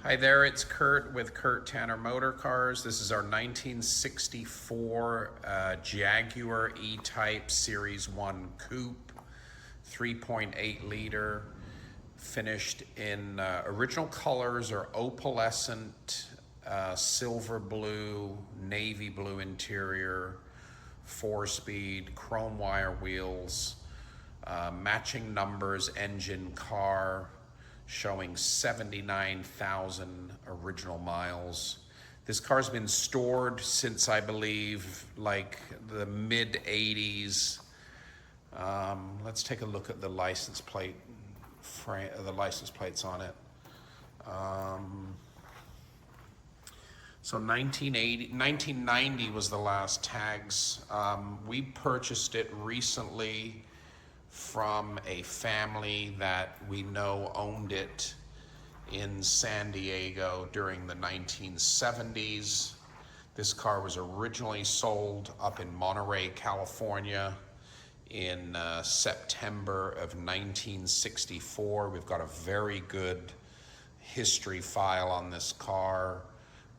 Hi there, it's Kurt with Kurt Tanner Motor Cars. This is our 1964 Jaguar E-Type Series 1 Coupe, 3.8 liter, finished in original colors are opalescent, silver blue, navy blue interior, 4-speed, chrome wire wheels, matching numbers, engine, car, showing 79,000 original miles. This car's been stored since, I believe, like the mid 80s. Let's take a look at the license plate, the license plates on it. So 1990 was the last tags. We purchased it recently from a family that we know owned it in San Diego during the 1970s. This car was originally sold up in Monterey, California in September of 1964. We've got a very good history file on this car.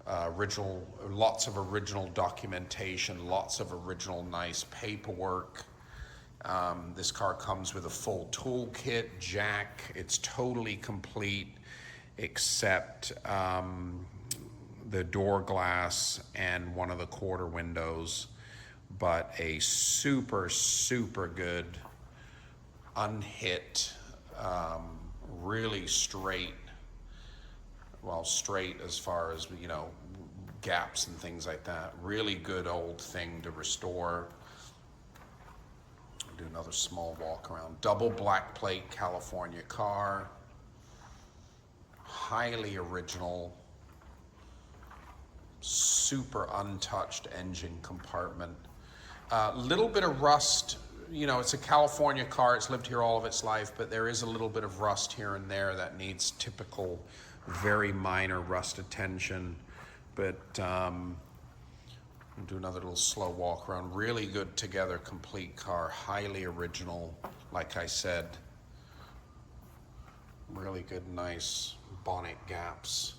Lots of original documentation, lots of original nice paperwork. This car comes with a full toolkit, jack. It's totally complete except the door glass and one of the quarter windows, but a super, super good, unhit, really straight, well, straight as far as, you know, gaps and things like that. Really good old thing to restore. Do another small walk around. Double black plate California car. Highly original. Super untouched engine compartment. Little bit of rust. You know, it's a California car. It's lived here all of its life, but there is a little bit of rust here and there that needs typical, very minor rust attention. But do another little slow walk around. Really good together, complete car, highly original, like I said. Really good, nice bonnet gaps.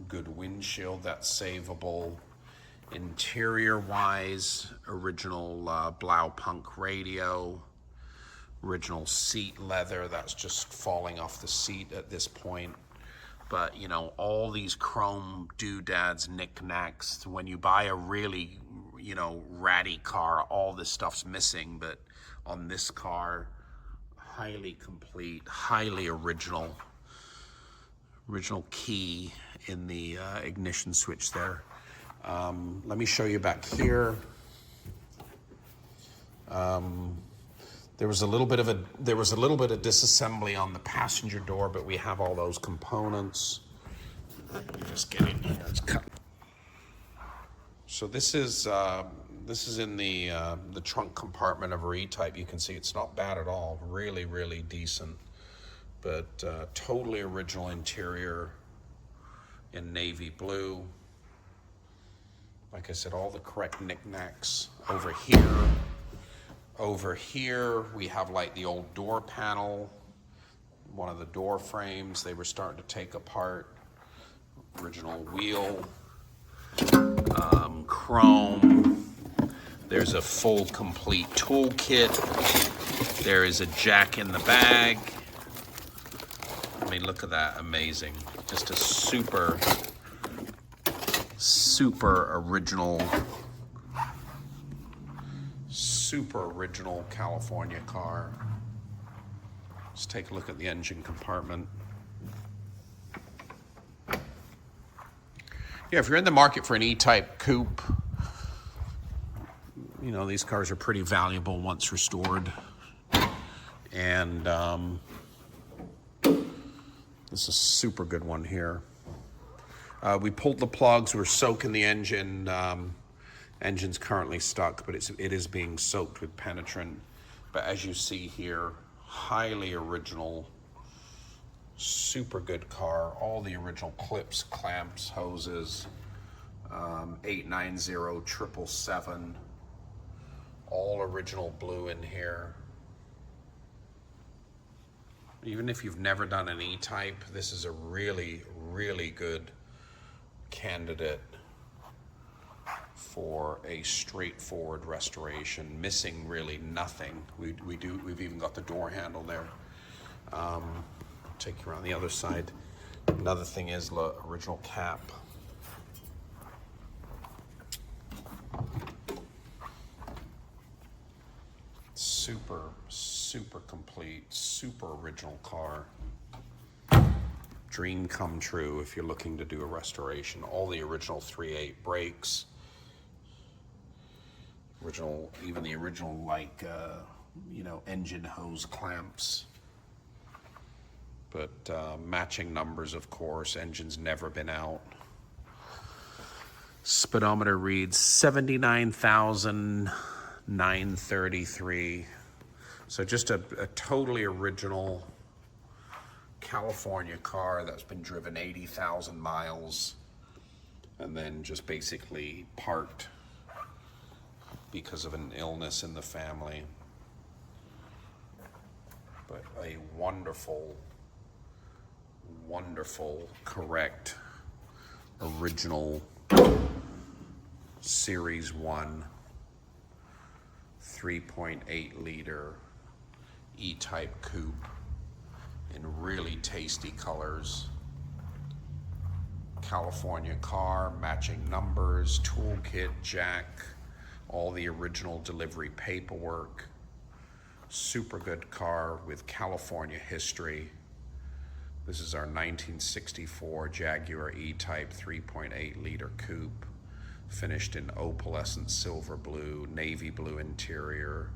Good windshield that's savable. Interior wise, original Blaupunk radio. Original seat leather that's just falling off the seat at this point. But, you know, all these chrome doodads, knickknacks. When you buy a really, you know, ratty car, all this stuff's missing. But on this car, highly complete, highly original. Original key in the ignition switch there. Let me show you back here. There was a little bit of disassembly on the passenger door, but we have all those components. Just get in here. It's cut. So this is in the trunk compartment of a E-Type. You can see it's not bad at all. Really, really decent, but totally original interior in navy blue. Like I said, all the correct knickknacks over here. Over here, we have like the old door panel, one of the door frames they were starting to take apart. Original wheel, chrome. There's a full, complete toolkit. There is a jack in the bag. I mean, look at that, amazing. Just a super, super original California car. Let's take a look at the engine compartment. Yeah, if you're in the market for an E-Type coupe, you know, these cars are pretty valuable once restored. And this is a super good one here. We pulled the plugs, we're soaking the engine. Engine's currently stuck, but it is being soaked with penetrant. But as you see here, highly original, super good car. All the original clips, clamps, hoses, 890, 777, all original blue in here. Even if you've never done an E-Type, this is a really, really good candidate for a straightforward restoration, missing really nothing. We've even got the door handle there. Take you around the other side. Another thing is the original cap. Super complete, super original car. Dream come true if you're looking to do a restoration. All the original 3/8 brakes. Even the original, like, engine hose clamps. But matching numbers, of course. Engine's never been out. Speedometer reads 79,933. So just a totally original California car that's been driven 80,000 miles and then just basically parked because of an illness in the family. But a wonderful, correct, original Series 1 3.8 liter E-Type coupe in really tasty colors. California car, matching numbers, toolkit, jack, all the original delivery paperwork. Super good car with California history. This is our 1964 Jaguar E-Type 3.8 liter coupe, finished in opalescent silver blue, navy blue interior,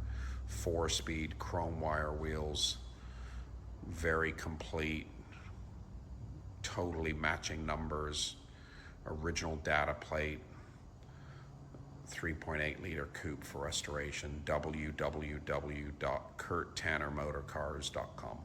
4-speed chrome wire wheels, very complete, totally matching numbers, original data plate, 3.8 liter coupe for restoration. www.kurttannermotorcars.com.